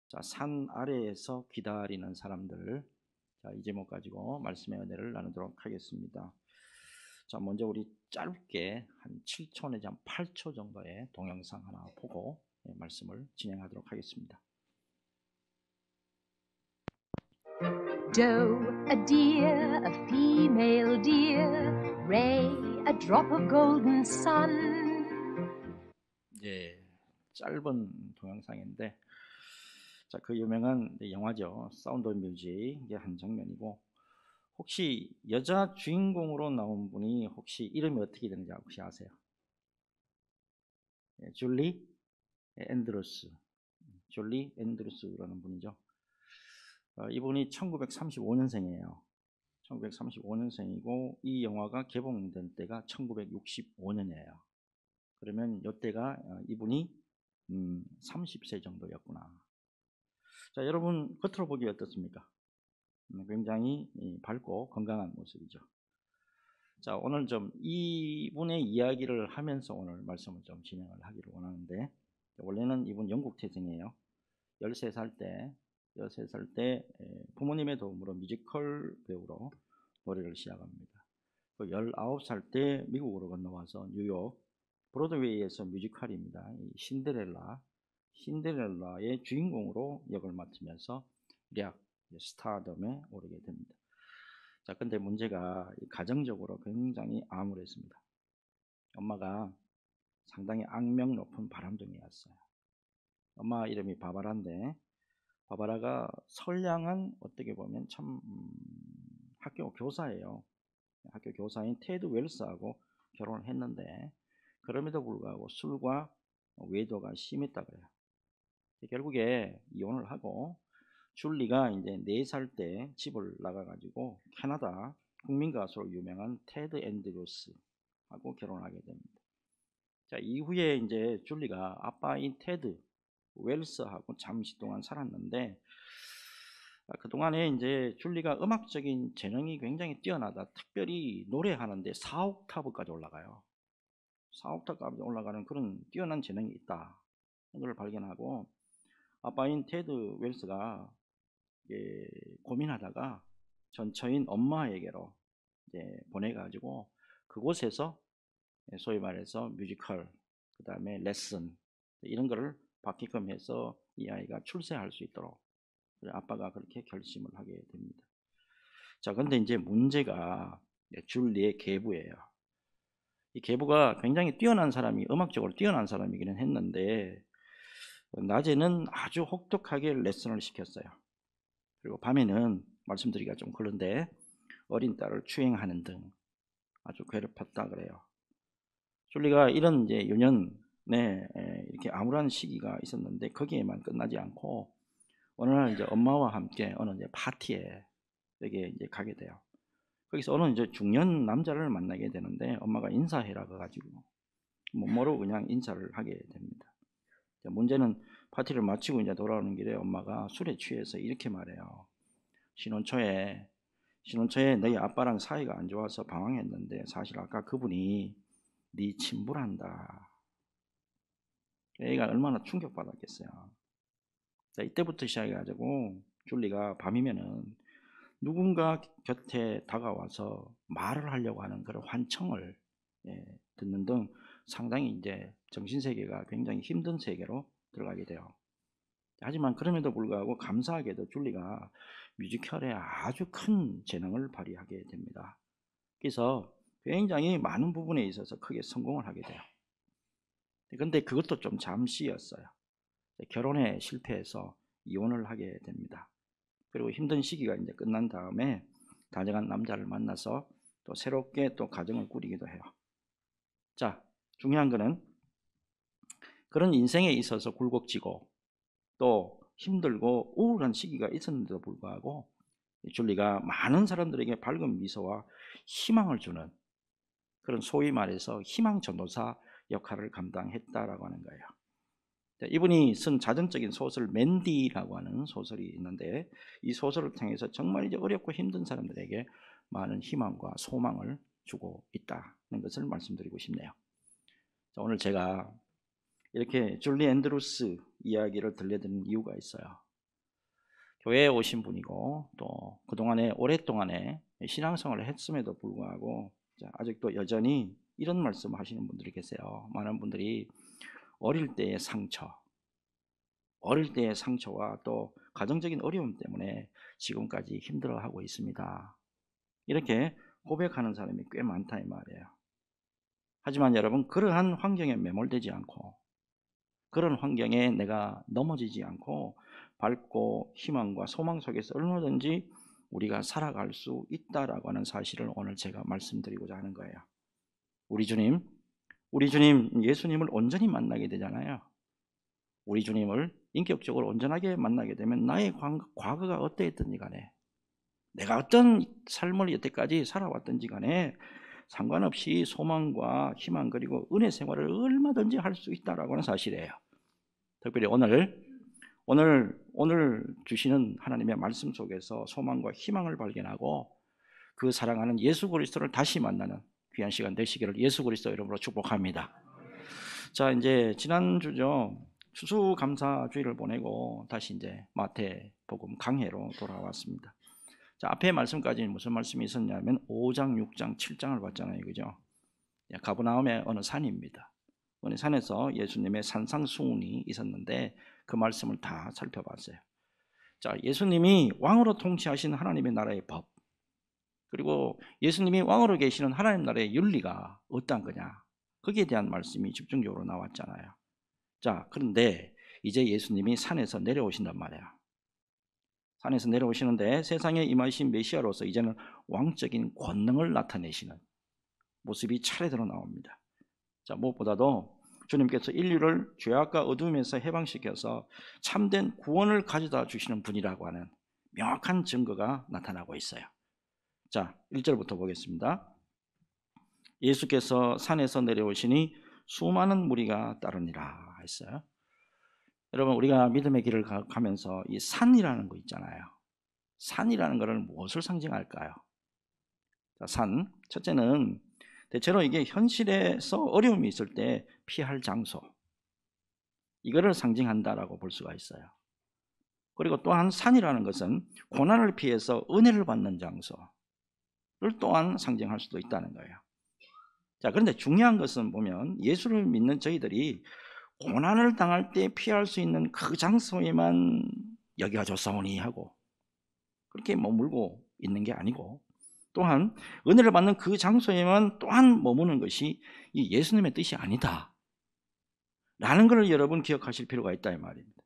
자, 산 아래에서 기다리는 사람들. 자, 이 제목 가지고 말씀의 은혜를 나누도록 하겠습니다. 자, 먼저 우리 짧게 한 7초 내지 한 8초 정도의 동영상 하나 보고 말씀을 진행하도록 하겠습니다. Doe, a deer, a female deer, Ray, a drop of golden sun. 예, 짧은 동영상인데, 자, 그 유명한 영화죠. 사운드 오브 뮤직의 한 장면이고, 혹시 여자 주인공으로 나온 분이 혹시 이름이 어떻게 되는지 혹시 아세요? 줄리 앤드루스. 줄리 앤드루스라는 분이죠. 이분이 1935년생이에요. 1935년생이고 이 영화가 개봉된 때가 1965년이에요. 그러면 이때가 이분이 30세 정도였구나. 자, 여러분 겉으로 보기 어떻습니까? 굉장히 밝고 건강한 모습이죠. 자, 오늘 좀 이분의 이야기를 하면서 오늘 말씀을 좀 진행을 하기를 원하는데, 원래는 이분 영국 태생이에요. 13살 때 부모님의 도움으로 뮤지컬 배우로 노래를 시작합니다. 19살 때 미국으로 건너와서 뉴욕 브로드웨이에서 뮤지컬입니다. 신데렐라의 주인공으로 역을 맡으면서 대학 스타덤에 오르게 됩니다. 자, 근데 문제가 가정적으로 굉장히 암울했습니다. 엄마가 상당히 악명 높은 바람둥이였어요. 엄마 이름이 바바라인데, 바바라가 선량한 어떻게 보면 참 학교 교사예요. 학교 교사인 테드 웰스하고 결혼을 했는데, 그럼에도 불구하고 술과 외도가 심했다 그래요. 결국에 이혼을 하고 줄리가 이제 4살 때 집을 나가가지고 캐나다 국민 가수로 유명한 테드 앤드루스하고 결혼하게 됩니다. 자, 이후에 이제 줄리가 아빠인 테드 웰스하고 잠시 동안 살았는데, 그동안에 이제 줄리가 음악적인 재능이 굉장히 뛰어나다. 특별히 노래하는데 4옥타브까지 올라가요. 4옥타브까지 올라가는 그런 뛰어난 재능이 있다. 이걸 발견하고 아빠인 테드 웰스가 고민하다가 전처인 엄마에게로 이제 보내가지고 그곳에서 소위 말해서 뮤지컬, 그 다음에 레슨 이런 거를 받게끔 해서 이 아이가 출세할 수 있도록 아빠가 그렇게 결심을 하게 됩니다. 자, 근데 이제 문제가 줄리의 계부예요. 이 계부가 굉장히 뛰어난 사람이, 음악적으로 뛰어난 사람이기는 했는데 낮에는 아주 혹독하게 레슨을 시켰어요. 그리고 밤에는 말씀드리기가 좀 그런데 어린 딸을 추행하는 등 아주 괴롭혔다 그래요. 줄리가 이런 이제 유년에 이렇게 암울한 시기가 있었는데 거기에만 끝나지 않고 어느 날 이제 엄마와 함께 어느 이제 파티에 여기에 이제 가게 돼요. 거기서 어느 이제 중년 남자를 만나게 되는데 엄마가 인사해라고 가지고 뭐 모르고 그냥 인사를 하게 됩니다. 문제는 파티를 마치고 이제 돌아오는 길에 엄마가 술에 취해서 이렇게 말해요. 신혼초에 너희 아빠랑 사이가 안 좋아서 방황했는데 사실 아까 그분이 네 친부란다. 애가 얼마나 충격받았겠어요. 자, 이때부터 시작해가지고 줄리가 밤이면은 누군가 곁에 다가와서 말을 하려고 하는 그런 환청을 듣는 등 상당히 이제 정신세계가 굉장히 힘든 세계로 들어가게 돼요. 하지만 그럼에도 불구하고 감사하게도 줄리가 뮤지컬에 아주 큰 재능을 발휘하게 됩니다. 그래서 굉장히 많은 부분에 있어서 크게 성공을 하게 돼요. 근데 그것도 좀 잠시였어요. 결혼에 실패해서 이혼을 하게 됩니다. 그리고 힘든 시기가 이제 끝난 다음에 다정한 남자를 만나서 또 새롭게 또 가정을 꾸리기도 해요. 자, 중요한 거는 그런 인생에 있어서 굴곡지고 또 힘들고 우울한 시기가 있었는데도 불구하고 줄리가 많은 사람들에게 밝은 미소와 희망을 주는 그런 소위 말해서 희망 전도사 역할을 감당했다라고 하는 거예요. 이분이 쓴 자전적인 소설 맨디라고 하는 소설이 있는데 이 소설을 통해서 정말 이제 어렵고 힘든 사람들에게 많은 희망과 소망을 주고 있다는 것을 말씀드리고 싶네요. 자, 오늘 제가 이렇게 줄리 앤드루스 이야기를 들려드리는 이유가 있어요. 교회에 오신 분이고 또 그동안에 오랫동안에 신앙생활을 했음에도 불구하고 아직도 여전히 이런 말씀 하시는 분들이 계세요. 많은 분들이 어릴 때의 상처와 또 가정적인 어려움 때문에 지금까지 힘들어하고 있습니다. 이렇게 고백하는 사람이 꽤 많다 이 말이에요. 하지만 여러분, 그러한 환경에 매몰되지 않고 그런 환경에 내가 넘어지지 않고 밝고 희망과 소망 속에서 얼마든지 우리가 살아갈 수 있다라고 하는 사실을 오늘 제가 말씀드리고자 하는 거예요. 우리 주님 예수님을 온전히 만나게 되잖아요. 우리 주님을 인격적으로 온전하게 만나게 되면 나의 과거가 어떠했든지 간에 내가 어떤 삶을 여태까지 살아왔든지 간에 상관없이 소망과 희망 그리고 은혜 생활을 얼마든지 할 수 있다라고 하는 사실이에요. 특별히 오늘 주시는 하나님의 말씀 속에서 소망과 희망을 발견하고 그 사랑하는 예수 그리스도를 다시 만나는 귀한 시간 되시기를 예수 그리스도 이름으로 축복합니다. 자, 이제 지난주죠. 추수감사주일을 보내고 다시 이제 마태복음 강해로 돌아왔습니다. 자, 앞에 말씀까지는 무슨 말씀이 있었냐면 5장, 6장, 7장을 봤잖아요. 그죠? 가버나움의 어느 산입니다. 어느 산에서 예수님의 산상수훈이 있었는데 그 말씀을 다 살펴봤어요. 자, 예수님이 왕으로 통치하신 하나님의 나라의 법, 그리고 예수님이 왕으로 계시는 하나님 나라의 윤리가 어떤 거냐, 거기에 대한 말씀이 집중적으로 나왔잖아요. 자, 그런데 이제 예수님이 산에서 내려오신단 말이야. 산에서 내려오시는데 세상에 임하신 메시아로서 이제는 왕적인 권능을 나타내시는 모습이 차례대로 나옵니다. 자, 무엇보다도 주님께서 인류를 죄악과 어둠에서 해방시켜서 참된 구원을 가져다 주시는 분이라고 하는 명확한 증거가 나타나고 있어요. 자, 1절부터 보겠습니다. 예수께서 산에서 내려오시니 수많은 무리가 따르니라 했어요. 여러분, 우리가 믿음의 길을 가면서 이 산이라는 거 있잖아요. 산이라는 것을 무엇을 상징할까요? 자, 산, 첫째는 대체로 이게 현실에서 어려움이 있을 때 피할 장소, 이거를 상징한다라고 볼 수가 있어요. 그리고 또한 산이라는 것은 고난을 피해서 은혜를 받는 장소를 또한 상징할 수도 있다는 거예요. 자, 그런데 중요한 것은 보면 예수를 믿는 저희들이 고난을 당할 때 피할 수 있는 그 장소에만 여기가 좋사오니 하고 그렇게 머물고 있는 게 아니고, 또한 은혜를 받는 그 장소에만 또한 머무는 것이 이 예수님의 뜻이 아니다 라는 것을 여러분 기억하실 필요가 있다 이 말입니다.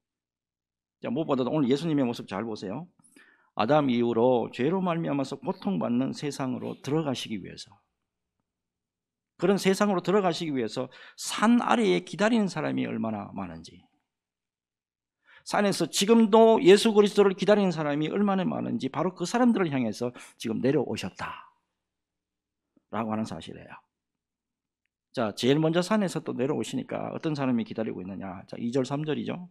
자, 무엇보다도 오늘 예수님의 모습 잘 보세요. 아담 이후로 죄로 말미암아서 고통받는 세상으로 들어가시기 위해서, 그런 세상으로 들어가시기 위해서 산 아래에 기다리는 사람이 얼마나 많은지, 산에서 지금도 예수 그리스도를 기다리는 사람이 얼마나 많은지 바로 그 사람들을 향해서 지금 내려오셨다 라고 하는 사실이에요. 자, 제일 먼저 산에서 또 내려오시니까 어떤 사람이 기다리고 있느냐. 자, 2절 3절이죠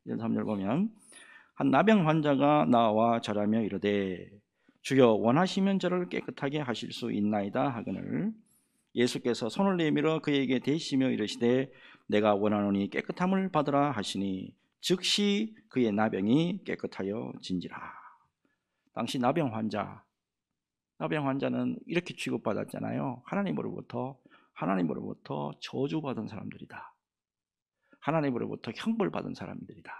2절 3절 보면 한 나병 환자가 나와 절하며 이르되 주여 원하시면 저를 깨끗하게 하실 수 있나이다 하거늘 예수께서 손을 내밀어 그에게 대시며 이르시되 내가 원하노니 깨끗함을 받으라 하시니 즉시 그의 나병이 깨끗하여 진지라. 당시 나병 환자는 이렇게 취급받았잖아요. 하나님으로부터 저주받은 사람들이다. 하나님으로부터 형벌받은 사람들이다.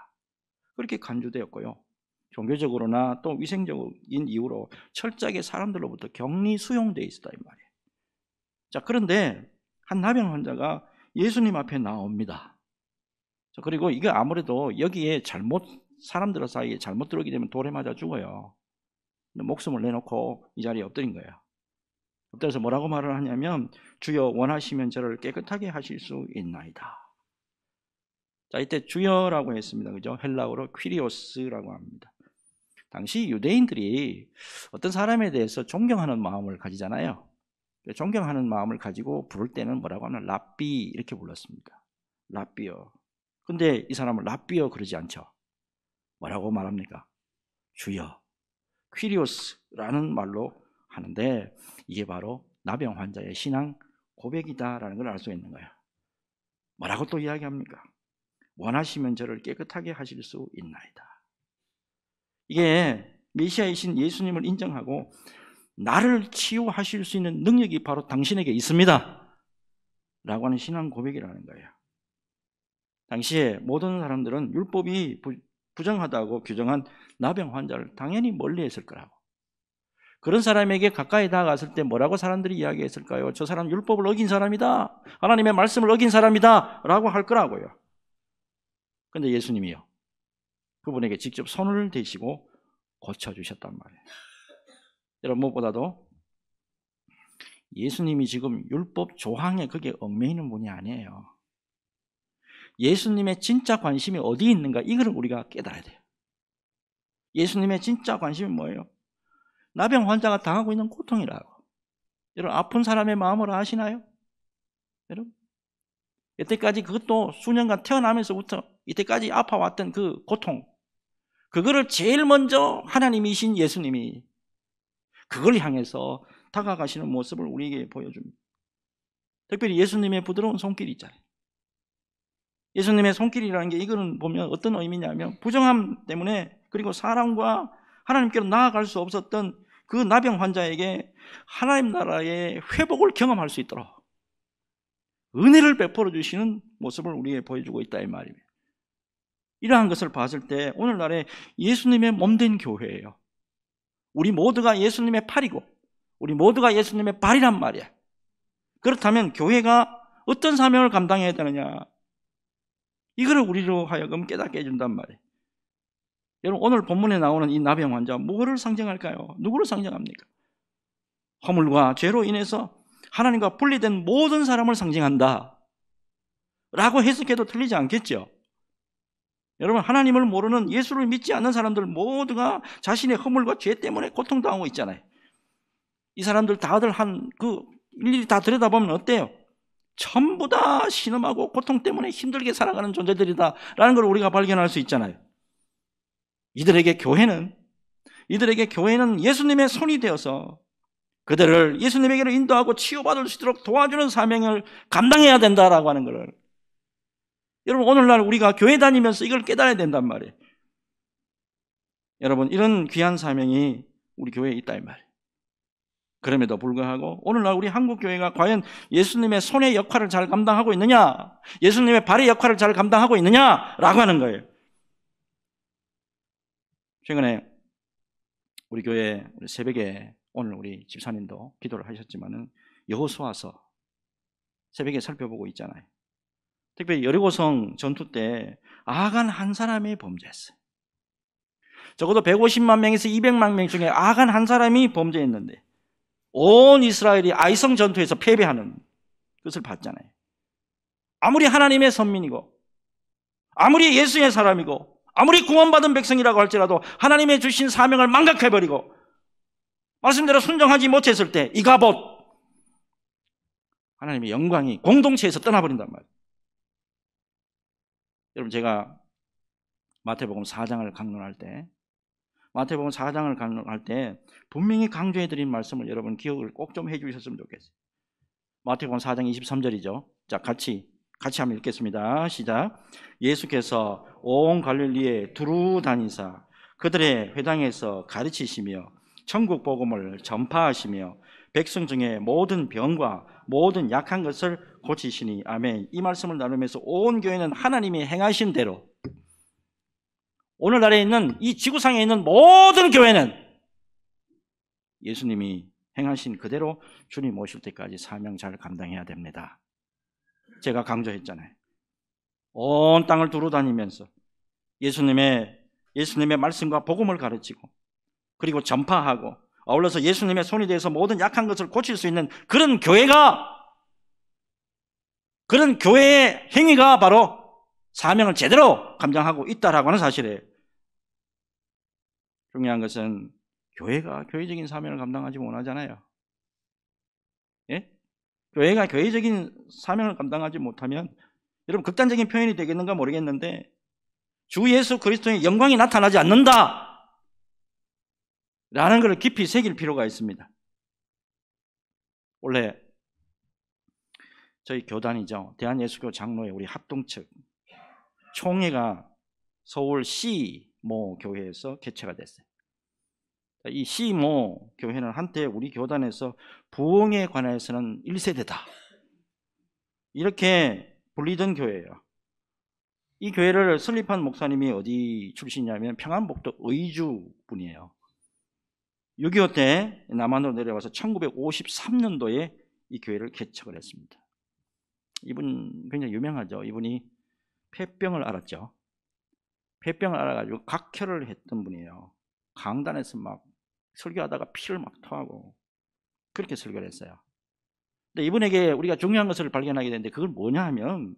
그렇게 간주되었고요. 종교적으로나 또 위생적인 이유로 철저하게 사람들로부터 격리 수용되어 있었다 이 말이에요. 자, 그런데 한 나병 환자가 예수님 앞에 나옵니다. 자, 그리고 이게 아무래도 여기에 사람들 사이에 잘못 들어오게 되면 돌에 맞아 죽어요. 근데 목숨을 내놓고 이 자리에 엎드린 거예요. 엎드려서 뭐라고 말을 하냐면 주여 원하시면 저를 깨끗하게 하실 수 있나이다. 자, 이때 주여라고 했습니다. 그죠? 헬라어로 퀴리오스라고 합니다. 당시 유대인들이 어떤 사람에 대해서 존경하는 마음을 가지잖아요. 존경하는 마음을 가지고 부를 때는 뭐라고 하면 랍비 이렇게 불렀습니다. 랍비여. 근데 이 사람은 랍비여 그러지 않죠. 뭐라고 말합니까? 주여, 퀴리오스라는 말로 하는데 이게 바로 나병 환자의 신앙 고백이다라는 걸 알 수 있는 거예요. 뭐라고 또 이야기합니까? 원하시면 저를 깨끗하게 하실 수 있나이다. 이게 메시아이신 예수님을 인정하고 나를 치유하실 수 있는 능력이 바로 당신에게 있습니다 라고 하는 신앙 고백이라는 거예요. 당시에 모든 사람들은 율법이 부정하다고 규정한 나병 환자를 당연히 멀리했을 거라고. 그런 사람에게 가까이 다가갔을 때 뭐라고 사람들이 이야기했을까요? 저 사람 율법을 어긴 사람이다, 하나님의 말씀을 어긴 사람이다 라고 할 거라고요. 그런데 예수님이요, 그분에게 직접 손을 대시고 고쳐주셨단 말이에요. 여러분, 무엇보다도 예수님이 지금 율법 조항에 거기에 얽매이는 분이 아니에요. 예수님의 진짜 관심이 어디에 있는가, 이거를 우리가 깨달아야 돼요. 예수님의 진짜 관심이 뭐예요? 나병 환자가 당하고 있는 고통이라고. 여러분, 아픈 사람의 마음을 아시나요? 여러분, 여태까지 그것도 수년간 태어나면서부터 이때까지 아파왔던 그 고통, 그거를 제일 먼저 하나님이신 예수님이 그걸 향해서 다가가시는 모습을 우리에게 보여줍니다. 특별히 예수님의 부드러운 손길이 있잖아요. 예수님의 손길이라는 게, 이거는 보면 어떤 의미냐면, 부정함 때문에, 그리고 사람과 하나님께로 나아갈 수 없었던 그 나병 환자에게 하나님 나라의 회복을 경험할 수 있도록 은혜를 베풀어 주시는 모습을 우리에게 보여주고 있다 이 말입니다. 이러한 것을 봤을 때 오늘날에 예수님의 몸된 교회예요. 우리 모두가 예수님의 팔이고 우리 모두가 예수님의 발이란 말이야. 그렇다면 교회가 어떤 사명을 감당해야 되느냐, 이거를 우리로 하여금 깨닫게 해준단 말이에요. 여러분, 오늘 본문에 나오는 이 나병 환자, 뭐를 상징할까요? 누구를 상징합니까? 허물과 죄로 인해서 하나님과 분리된 모든 사람을 상징한다 라고 해석해도 틀리지 않겠죠. 여러분, 하나님을 모르는, 예수를 믿지 않는 사람들 모두가 자신의 허물과 죄 때문에 고통당하고 있잖아요. 이 사람들 다들 일일이 다 들여다보면 어때요? 전부 다 신음하고 고통 때문에 힘들게 살아가는 존재들이다 라는 걸 우리가 발견할 수 있잖아요. 이들에게 교회는 예수님의 손이 되어서 그들을 예수님에게로 인도하고 치유받을 수 있도록 도와주는 사명을 감당해야 된다라고 하는 것을, 여러분, 오늘날 우리가 교회 다니면서 이걸 깨달아야 된단 말이에요. 여러분, 이런 귀한 사명이 우리 교회에 있다 이 말이에요. 그럼에도 불구하고 오늘날 우리 한국 교회가 과연 예수님의 손의 역할을 잘 감당하고 있느냐, 예수님의 발의 역할을 잘 감당하고 있느냐라고 하는 거예요. 최근에 우리 교회 새벽에, 오늘 우리 집사님도 기도를 하셨지만은 여호수아서 새벽에 살펴보고 있잖아요. 특별히 여리고성 전투 때 아간 한 사람이 범죄했어요. 적어도 150만 명에서 200만 명 중에 아간 한 사람이 범죄했는데 온 이스라엘이 아이성 전투에서 패배하는 것을 봤잖아요. 아무리 하나님의 선민이고 아무리 예수의 사람이고 아무리 구원받은 백성이라고 할지라도 하나님의 주신 사명을 망각해버리고 말씀대로 순종하지 못했을 때 이가봇, 하나님의 영광이 공동체에서 떠나버린단 말이에요. 여러분, 제가 마태복음 4장을 강론할 때 분명히 강조해드린 말씀을 여러분 기억을 꼭 좀 해주셨으면 좋겠어요. 마태복음 4장 23절이죠. 자, 같이 한번 읽겠습니다. 시작. 예수께서 온 갈릴리에 두루 다니사 그들의 회당에서 가르치시며 천국 복음을 전파하시며 백성 중에 모든 병과 모든 약한 것을 고치시니. 아멘. 이 말씀을 나누면서 온 교회는 하나님이 행하신 대로, 오늘날에 있는 이 지구상에 있는 모든 교회는 예수님이 행하신 그대로 주님 오실 때까지 사명 잘 감당해야 됩니다. 제가 강조했잖아요. 온 땅을 두루다니면서 예수님의 말씀과 복음을 가르치고 그리고 전파하고 아울러서 예수님의 손이 되어서 모든 약한 것을 고칠 수 있는 그런 교회의 행위가 바로 사명을 제대로 감당하고 있다라고 하는 사실이에요. 중요한 것은 교회가 교회적인 사명을 감당하지 못하잖아요. 예? 교회가 교회적인 사명을 감당하지 못하면, 여러분, 극단적인 표현이 되겠는가 모르겠는데 주 예수 그리스도의 영광이 나타나지 않는다 라는 것을 깊이 새길 필요가 있습니다. 원래 저희 교단이죠, 대한예수교 장로회 우리 합동측 총회가 서울시 시모 교회에서 개최가 됐어요. 이 시모 교회는 한때 우리 교단에서 부흥에 관해서는 1세대다 이렇게 불리던 교회예요. 이 교회를 설립한 목사님이 어디 출신이냐면 평안북도 의주 분이에요. 6.25 때 남한으로 내려와서 1953년도에 이 교회를 개척을 했습니다. 이분 굉장히 유명하죠. 이분이 폐병을 앓았죠. 폐병을 앓아가지고 각혈을 했던 분이에요. 강단에서 막 설교하다가 피를 막 토하고 그렇게 설교를 했어요. 근데 이분에게 우리가 중요한 것을 발견하게 되는데 그걸 뭐냐 하면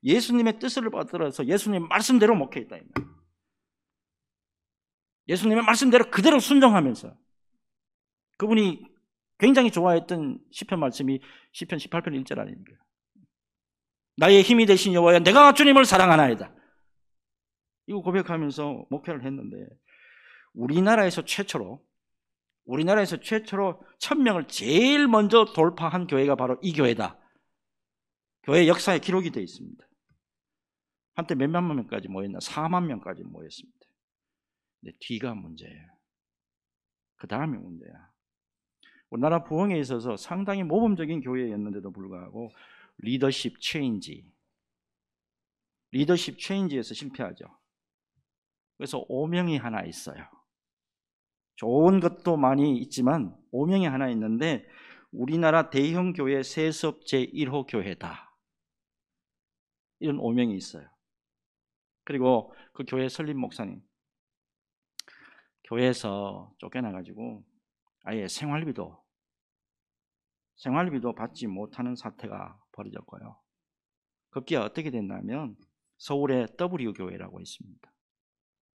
예수님의 뜻을 받들어서 예수님의 말씀대로 목회했다. 예수님의 말씀대로 그대로 순종하면서 그분이 굉장히 좋아했던 시편 말씀이 시편 18편 1절 아닙니까? 나의 힘이 되신 여호와여 내가 주님을 사랑하나이다. 이거 고백하면서 목회를 했는데 우리나라에서 최초로 1000명을 제일 먼저 돌파한 교회가 바로 이 교회다. 교회 역사에 기록이 되어 있습니다. 한때 몇만 명까지 모였나? 4만 명까지 모였습니다. 근데 뒤가 문제예요. 그 다음이 문제야. 우리나라 부흥에 있어서 상당히 모범적인 교회였는데도 불구하고 리더십 체인지에서 실패하죠. 그래서 오명이 하나 있어요. 좋은 것도 많이 있지만 오명이 하나 있는데 우리나라 대형 교회 세습 제1호 교회다. 이런 오명이 있어요. 그리고 그 교회 설립 목사님 교회에서 쫓겨나가지고 아예 생활비도 받지 못하는 사태가 벌어졌고요. 급기야 어떻게 됐냐면 서울에 W교회라고 있습니다.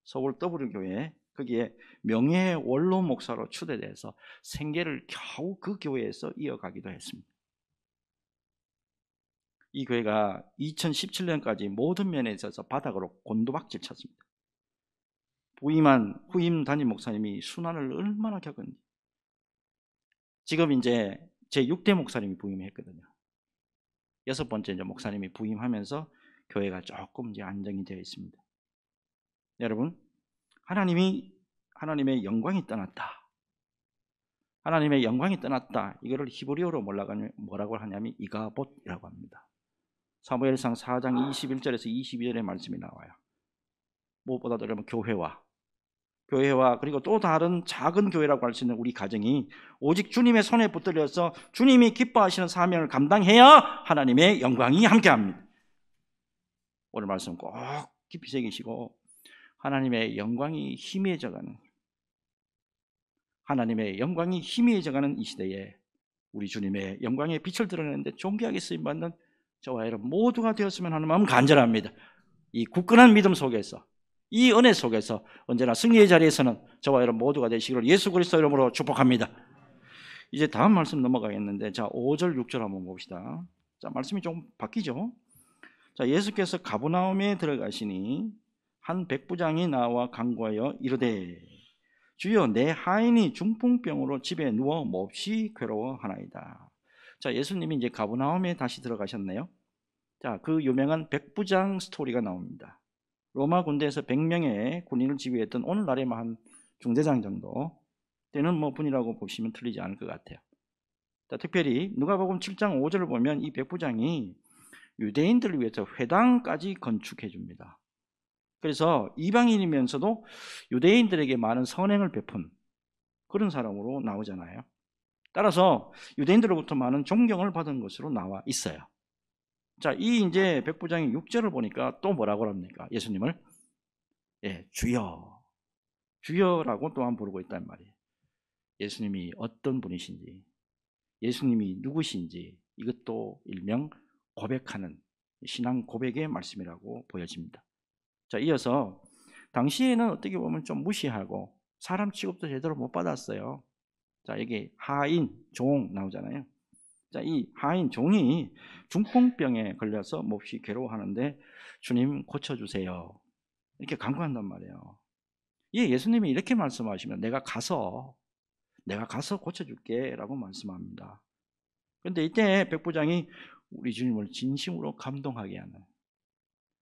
서울 W교회 거기에 명예 원로 목사로 추대돼서 생계를 겨우 그 교회에서 이어가기도 했습니다. 이 교회가 2017년까지 모든 면에 있어서 바닥으로 곤두박질 쳤습니다. 후임 담임 목사님이 순환을 얼마나 겪었는지. 지금 이제 제 6대 목사님이 부임했거든요. 6번째 이제 목사님이 부임하면서 교회가 조금 이제 안정이 되어 있습니다. 여러분, 하나님의 영광이 떠났다. 하나님의 영광이 떠났다. 이거를 히브리어로 뭐라고 하냐면 이가봇이라고 합니다. 사무엘상 4장 21절에서 22절의 말씀이 나와요. 무엇보다도 여러분 교회와 그리고 또 다른 작은 교회라고 할 수 있는 우리 가정이 오직 주님의 손에 붙들려서 주님이 기뻐하시는 사명을 감당해야 하나님의 영광이 함께합니다. 오늘 말씀 꼭 깊이 새기시고 하나님의 영광이 희미해져가는 이 시대에 우리 주님의 영광의 빛을 드러내는데 존귀하게 쓰임받는 저와 여러분 모두가 되었으면 하는 마음 간절합니다. 이 굳건한 믿음 속에서 이 은혜 속에서 언제나 승리의 자리에서는 저와 여러분 모두가 되시기를 예수 그리스도 이름으로 축복합니다. 이제 다음 말씀 넘어가겠는데 자 5절 6절 한번 봅시다. 자 말씀이 좀 바뀌죠. 자 예수께서 가버나움에 들어가시니 한 백부장이 나와 간구하여 이르되 주여 내 하인이 중풍병으로 집에 누워 몹시 괴로워하나이다. 자 예수님이 이제 가버나움에 다시 들어가셨네요. 자 그 유명한 백부장 스토리가 나옵니다. 로마 군대에서 100명의 군인을 지휘했던 오늘날에만 한 중대장 정도 되는 분이라고 보시면 틀리지 않을 것 같아요. 자, 특별히 누가복음 7장 5절을 보면 이 백부장이 유대인들을 위해서 회당까지 건축해 줍니다. 그래서 이방인이면서도 유대인들에게 많은 선행을 베푼 그런 사람으로 나오잖아요. 따라서 유대인들로부터 많은 존경을 받은 것으로 나와 있어요. 자, 이 이제 백부장이 6절을 보니까 또 뭐라고 합니까? 예수님을 주여라고 또한 부르고 있단 말이에요. 예수님이 어떤 분이신지, 예수님이 누구신지 이것도 일명 고백하는 신앙 고백의 말씀이라고 보여집니다. 자, 이어서 당시에는 어떻게 보면 좀 무시하고 사람 취급도 제대로 못 받았어요. 자, 여기 하인, 종 나오잖아요. 자, 이 하인 종이 중풍병에 걸려서 몹시 괴로워하는데 주님 고쳐주세요. 이렇게 간구한단 말이에요. 예수님이 이렇게 말씀하시면 내가 가서 고쳐줄게 라고 말씀합니다. 그런데 이때 백부장이 우리 주님을 진심으로 감동하게 하는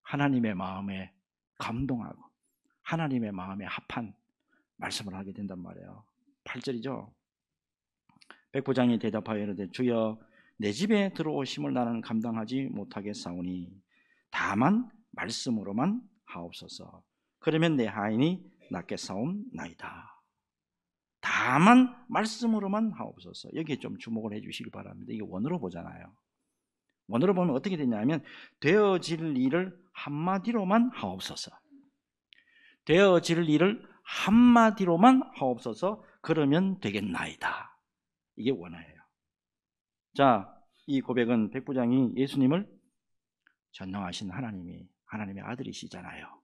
하나님의 마음에 감동하고 하나님의 마음에 합한 말씀을 하게 된단 말이에요. 8절이죠. 백부장이 대답하여 이르되 주여 내 집에 들어오심을 나는 감당하지 못하겠사오니 다만 말씀으로만 하옵소서. 그러면 내 하인이 낫겠사옵나이다. 다만 말씀으로만 하옵소서. 여기에 좀 주목을 해 주시기 바랍니다. 이게 원어로 보잖아요. 원어로 보면 어떻게 되냐면 되어질 일을 한마디로만 하옵소서. 되어질 일을 한마디로만 하옵소서. 그러면 되겠나이다. 이게 원어예요. 자, 이 고백은 백부장이 예수님을 전능하신 하나님의 아들이시잖아요.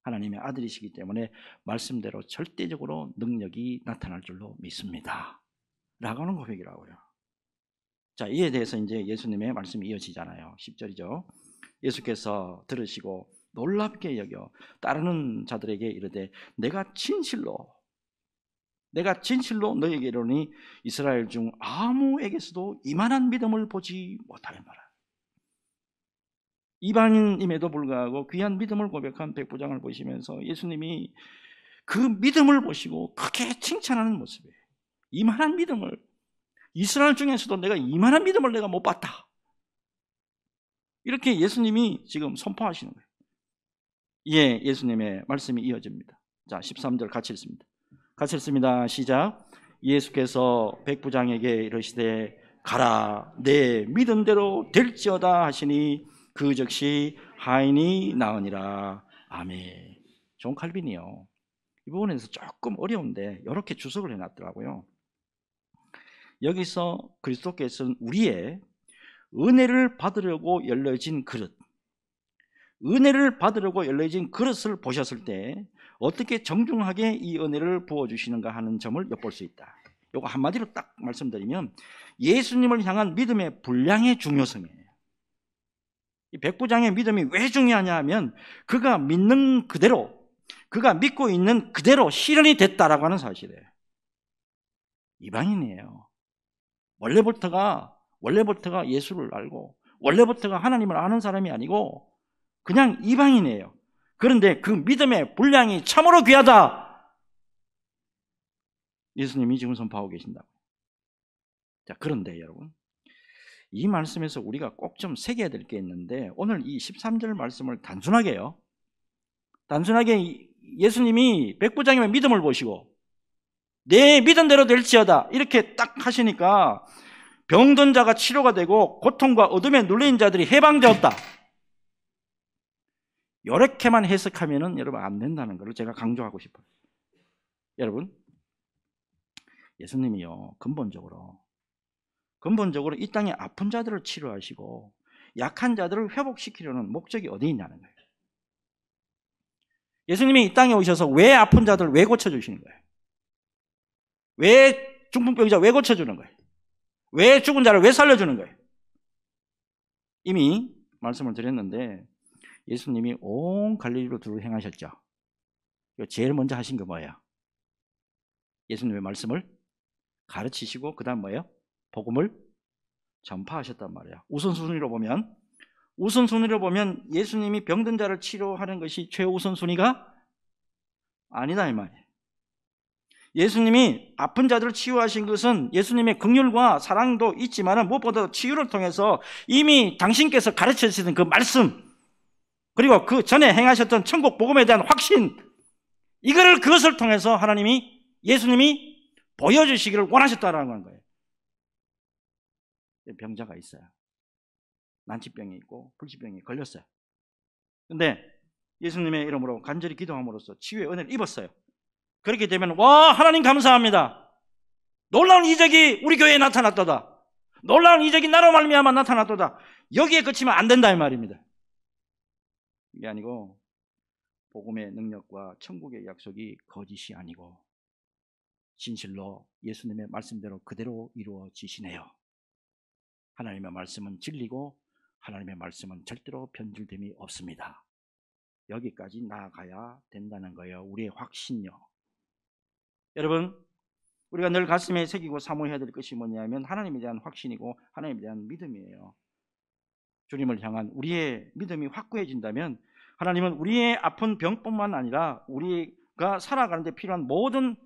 하나님의 아들이시기 때문에 말씀대로 절대적으로 능력이 나타날 줄로 믿습니다. 라고 하는 고백이라고요. 자, 이에 대해서 이제 예수님의 말씀이 이어지잖아요. 10절이죠. 예수께서 들으시고 놀랍게 여겨 따르는 자들에게 이르되 내가 진실로 너희에게 이르노니 이스라엘 중 아무에게서도 이만한 믿음을 보지 못하였노라. 이방인임에도 불구하고 귀한 믿음을 고백한 백부장을 보시면서 예수님이 그 믿음을 보시고 크게 칭찬하는 모습이에요. 이만한 믿음을, 이스라엘 중에서도 내가 이만한 믿음을 내가 못 봤다. 이렇게 예수님이 지금 선포하시는 거예요. 예, 예수님의 말씀이 이어집니다. 자, 13절 같이 읽습니다. 같이 읽습니다. 시작. 예수께서 백부장에게 이르시되 가라, 내 믿음대로 될지어다 하시니 그 즉시 하인이 나으니라. 아멘. 존 칼빈이요, 이 부분에서 조금 어려운데 이렇게 주석을 해놨더라고요. 여기서 그리스도께서는 우리의 은혜를 받으려고 열려진 그릇, 은혜를 받으려고 열려진 그릇을 보셨을 때 어떻게 정중하게 이 은혜를 부어주시는가 하는 점을 엿볼 수 있다. 이거 한마디로 딱 말씀드리면 예수님을 향한 믿음의 분량의 중요성이에요. 이 백부장의 믿음이 왜 중요하냐 하면 그가 믿는 그대로, 그가 믿고 있는 그대로 실현이 됐다라고 하는 사실이에요. 이방인이에요. 원래부터가 예수를 알고 원래부터가 하나님을 아는 사람이 아니고 그냥 이방인이에요. 그런데 그 믿음의 분량이 참으로 귀하다. 예수님이 지금 선포하고 계신다고. 자, 그런데 여러분, 이 말씀에서 우리가 꼭 좀 새겨야 될 게 있는데 오늘 이 13절 말씀을 단순하게 예수님이 백부장님의 믿음을 보시고 내 믿음대로 될지어다 이렇게 딱 하시니까 병든 자가 치료가 되고 고통과 어둠에 눌린 자들이 해방되었다. 이렇게만 해석하면은 여러분 안 된다는 것을 제가 강조하고 싶어요. 여러분, 예수님이요 근본적으로 이 땅에 아픈 자들을 치료하시고 약한 자들을 회복시키려는 목적이 어디 있냐는 거예요. 예수님이 이 땅에 오셔서 왜 아픈 자들을 왜 고쳐주시는 거예요? 왜 중풍병자 왜 고쳐주는 거예요? 왜 죽은 자를 왜 살려주는 거예요? 이미 말씀을 드렸는데 예수님이 온 갈릴리로 두루 행하셨죠. 제일 먼저 하신 게 뭐예요? 예수님의 말씀을 가르치시고 그 다음 뭐예요? 복음을 전파하셨단 말이에요. 우선순위로 보면 예수님이 병든 자를 치료하는 것이 최우선순위가 아니다 이 말이에요. 예수님이 아픈 자들을 치유하신 것은 예수님의 긍휼과 사랑도 있지만 무엇보다 치유를 통해서 이미 당신께서 가르쳐 주시는 그 말씀, 그리고 그 전에 행하셨던 천국 복음에 대한 확신, 그것을 통해서 예수님이 보여주시기를 원하셨다는 거예요. 병자가 있어요. 난치병이 있고 불치병이 걸렸어요. 그런데 예수님의 이름으로 간절히 기도함으로써 치유의 은혜를 입었어요. 그렇게 되면 와, 하나님 감사합니다. 놀라운 이적이 우리 교회에 나타났도다. 놀라운 이적이 나로 말미암아 나타났도다. 여기에 그치면 안 된다 이 말입니다. 이게 아니고 복음의 능력과 천국의 약속이 거짓이 아니고 진실로 예수님의 말씀대로 그대로 이루어지시네요. 하나님의 말씀은 진리고 하나님의 말씀은 절대로 변질됨이 없습니다. 여기까지 나아가야 된다는 거예요. 우리의 확신요. 여러분, 우리가 늘 가슴에 새기고 사모해야 될 것이 뭐냐면 하나님에 대한 확신이고 하나님에 대한 믿음이에요. 주님을 향한 우리의 믿음이 확고해진다면 하나님은 우리의 아픈 병뿐만 아니라 우리가 살아가는 데 필요한 모든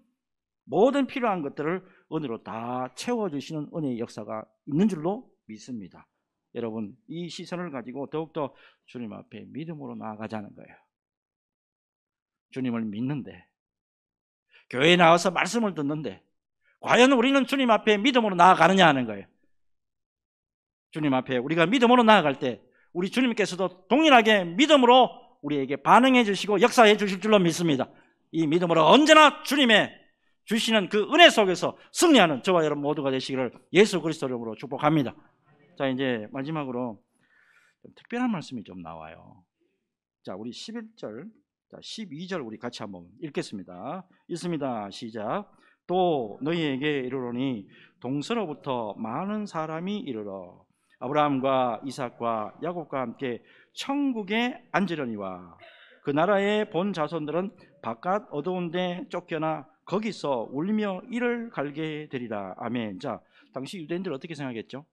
필요한 것들을 은혜로 다 채워주시는 은혜의 역사가 있는 줄로 믿습니다. 여러분, 이 시선을 가지고 더욱더 주님 앞에 믿음으로 나아가자는 거예요. 주님을 믿는데, 교회에 나와서 말씀을 듣는데 과연 우리는 주님 앞에 믿음으로 나아가느냐 하는 거예요. 주님 앞에 우리가 믿음으로 나아갈 때 우리 주님께서도 동일하게 믿음으로 우리에게 반응해 주시고 역사해 주실 줄로 믿습니다. 이 믿음으로 언제나 주님의 주시는 그 은혜 속에서 승리하는 저와 여러분 모두가 되시기를 예수 그리스도 이름으로 축복합니다. 자, 이제 마지막으로 좀 특별한 말씀이 좀 나와요. 자, 우리 11절, 12절 우리 같이 한번 읽겠습니다. 읽습니다. 시작. 또 너희에게 이르노니 동서로부터 많은 사람이 이르러 아브라함과 이삭과 야곱과 함께 천국에 앉으려니와 그 나라의 본 자손들은 바깥 어두운 데 쫓겨나 거기서 울며 이를 갈게 되리라. 아멘. 자, 당시 유대인들 어떻게 생각했죠?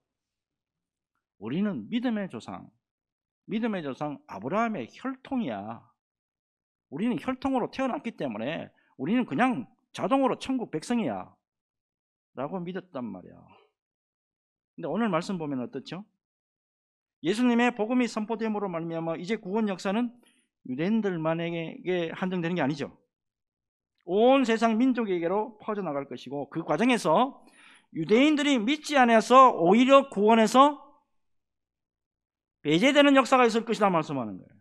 우리는 믿음의 조상 아브라함의 혈통이야. 우리는 혈통으로 태어났기 때문에 우리는 그냥 자동으로 천국 백성이야 라고 믿었단 말이야. 근데 오늘 말씀 보면 어떻죠? 예수님의 복음이 선포됨으로 말미암아 이제 구원 역사는 유대인들만에게 한정되는 게 아니죠. 온 세상 민족에게로 퍼져나갈 것이고 그 과정에서 유대인들이 믿지 않아서 오히려 구원에서 배제되는 역사가 있을 것이다 말씀하는 거예요.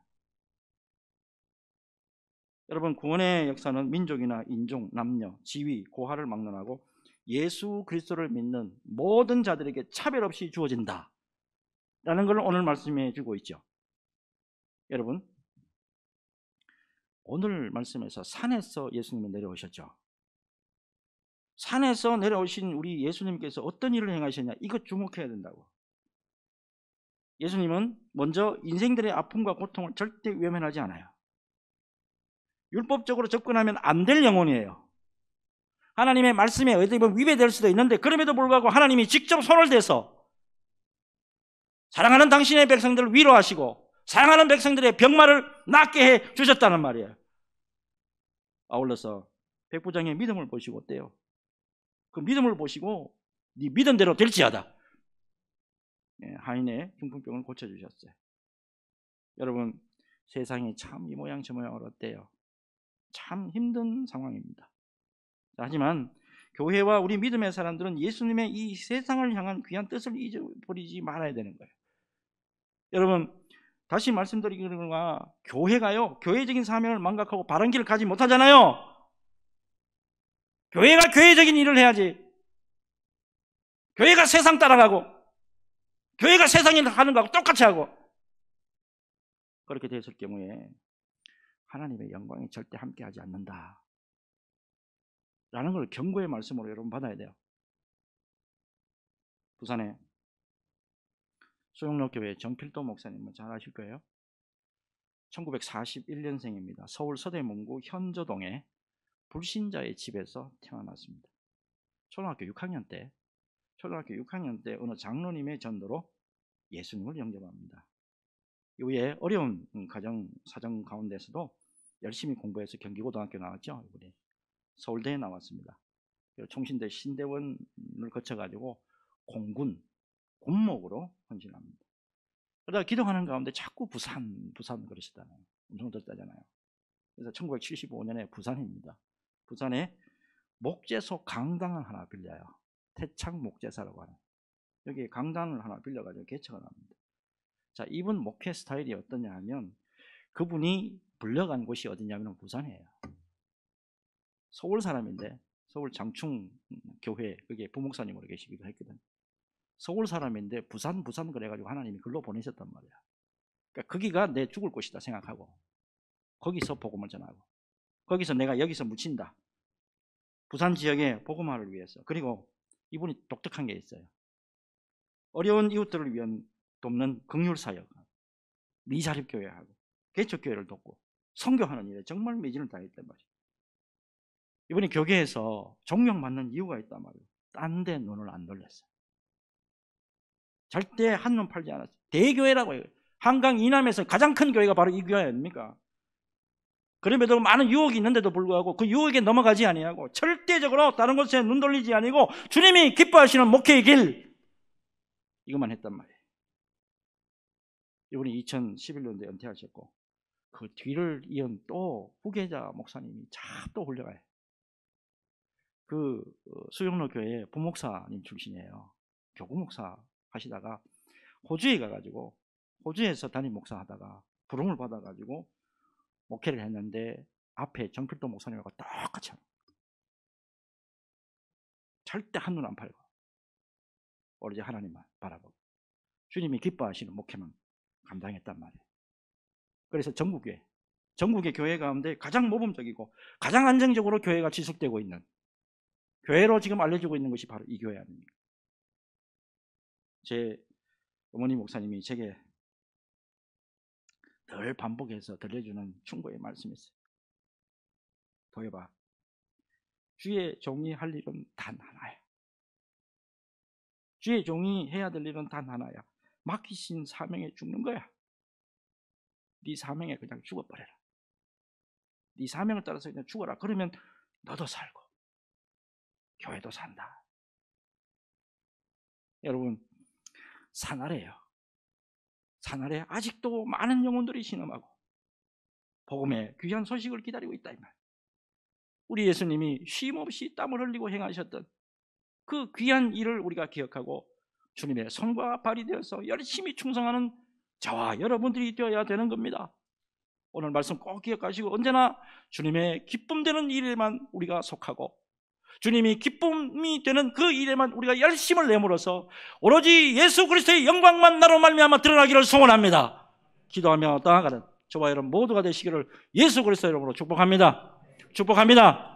여러분, 구원의 역사는 민족이나 인종, 남녀, 지위, 고하를 막론하고 예수 그리스도를 믿는 모든 자들에게 차별 없이 주어진다 라는 걸 오늘 말씀해 주고 있죠. 여러분, 오늘 말씀에서 산에서 예수님은 내려오셨죠. 산에서 내려오신 우리 예수님께서 어떤 일을 행하셨냐, 이거 주목해야 된다고. 예수님은 먼저 인생들의 아픔과 고통을 절대 외면하지 않아요. 율법적으로 접근하면 안 될 영혼이에요. 하나님의 말씀에 어떻게 보면 위배될 수도 있는데 그럼에도 불구하고 하나님이 직접 손을 대서 사랑하는 당신의 백성들을 위로하시고 사랑하는 백성들의 병마를 낫게 해 주셨다는 말이에요. 아울러서 백부장의 믿음을 보시고 어때요? 그 믿음을 보시고 네 믿은 대로 될지어다. 하인의 중풍병을 고쳐주셨어요. 여러분, 세상이 참 이 모양 저 모양으로 어때요? 참 힘든 상황입니다. 하지만 교회와 우리 믿음의 사람들은 예수님의 이 세상을 향한 귀한 뜻을 잊어버리지 말아야 되는 거예요. 여러분, 다시 말씀드리기로는 교회가요, 교회적인 사명을 망각하고 바른 길을 가지 못하잖아요. 교회가 교회적인 일을 해야지. 교회가 세상 따라가고 교회가 세상 일을 하는 거하고 똑같이 하고 그렇게 됐을 경우에 하나님의 영광이 절대 함께하지 않는다 라는 걸 경고의 말씀으로 여러분 받아야 돼요. 부산에 소영로교회 정필도 목사님은 잘 아실 거예요. 1941년생입니다. 서울 서대문구 현저동에 불신자의 집에서 태어났습니다. 초등학교 6학년 때 어느 장로님의 전도로 예수님을 영접합니다. 이후에 어려운 가정 사정 가운데서도 열심히 공부해서 경기고등학교 나왔죠. 이분이 서울대에 나왔습니다. 총신대 신대원을 거쳐가지고 공군 군목으로 헌신합니다. 그러다가 기도하는 가운데 자꾸 부산 그러시잖아요. 엄청 듣다잖아요. 그래서 1975년에 부산입니다. 부산에 목재소 강당을 하나 빌려요. 태창 목재사라고 하는. 여기 강당을 하나 빌려가지고 개척을 합니다. 자, 이분 목회 스타일이 어떠냐 하면 그분이 불려간 곳이 어디냐면 부산이에요. 서울 사람인데 서울 장충 교회 거기에 부목사님으로 계시기도 했거든. 서울 사람인데 부산 그래가지고 하나님이 글로 보내셨단 말이야. 그러니까 거기가 내 죽을 곳이다 생각하고 거기서 복음을 전하고 거기서 내가 여기서 묻힌다. 부산 지역의 복음화를 위해서. 그리고 이분이 독특한 게 있어요. 어려운 이웃들을 위한 돕는 긍휼사역, 미자립교회하고 개척교회를 돕고 선교하는 일에 정말 매진을 다했단 말이에요. 이분이 교계에서 존경받는 이유가 있단 말이에요. 딴 데 눈을 안 돌렸어요. 절대 한눈 팔지 않았어요. 대교회라고 해요. 한강 이남에서 가장 큰 교회가 바로 이 교회 아닙니까? 그럼에도 많은 유혹이 있는데도 불구하고 그 유혹에 넘어가지 아니하고 절대적으로 다른 곳에 눈 돌리지 아니고 주님이 기뻐하시는 목회의 길, 이것만 했단 말이에요. 이분이 2011년도에 은퇴하셨고 그 뒤를 이은 또 후계자 목사님이 참 또 훌륭해요. 그 수영로 교회 부목사님 출신이에요. 교구 목사 하시다가 호주에 가가지고 호주에서 담임 목사 하다가 부름을 받아가지고 목회를 했는데 앞에 정필도 목사님하고 똑같이 절대 한눈 안 팔고 오로지 하나님만 바라보고 주님이 기뻐하시는 목회만 감당했단 말이에요. 그래서 전국의 교회 가운데 가장 모범적이고 가장 안정적으로 교회가 지속되고 있는 교회로 지금 알려지고 있는 것이 바로 이 교회 아닙니까? 제 어머니 목사님이 제게 늘 반복해서 들려주는 충고의 말씀이 있어요. 보여봐. 주의 종이 할 일은 단 하나야. 주의 종이 해야 될 일은 단 하나야. 맡기신 사명에 죽는 거야. 네 사명에 그냥 죽어버려라. 네 사명을 따라서 그냥 죽어라. 그러면 너도 살고 교회도 산다. 여러분, 산아래요. 산아래 아직도 많은 영혼들이 신음하고 복음의 귀한 소식을 기다리고 있다 이 말. 우리 예수님이 쉼없이 땀을 흘리고 행하셨던 그 귀한 일을 우리가 기억하고 주님의 손과 발이 되어서 열심히 충성하는 저와 여러분들이 되어야 되는 겁니다. 오늘 말씀 꼭 기억하시고 언제나 주님의 기쁨 되는 일에만 우리가 속하고 주님이 기쁨이 되는 그 일에만 우리가 열심을 내물어서 오로지 예수 그리스도의 영광만 나로 말미암아 드러나기를 소원합니다. 기도하며 나아가는 저와 여러분 모두가 되시기를 예수 그리스도 이름으로 축복합니다. 축복합니다.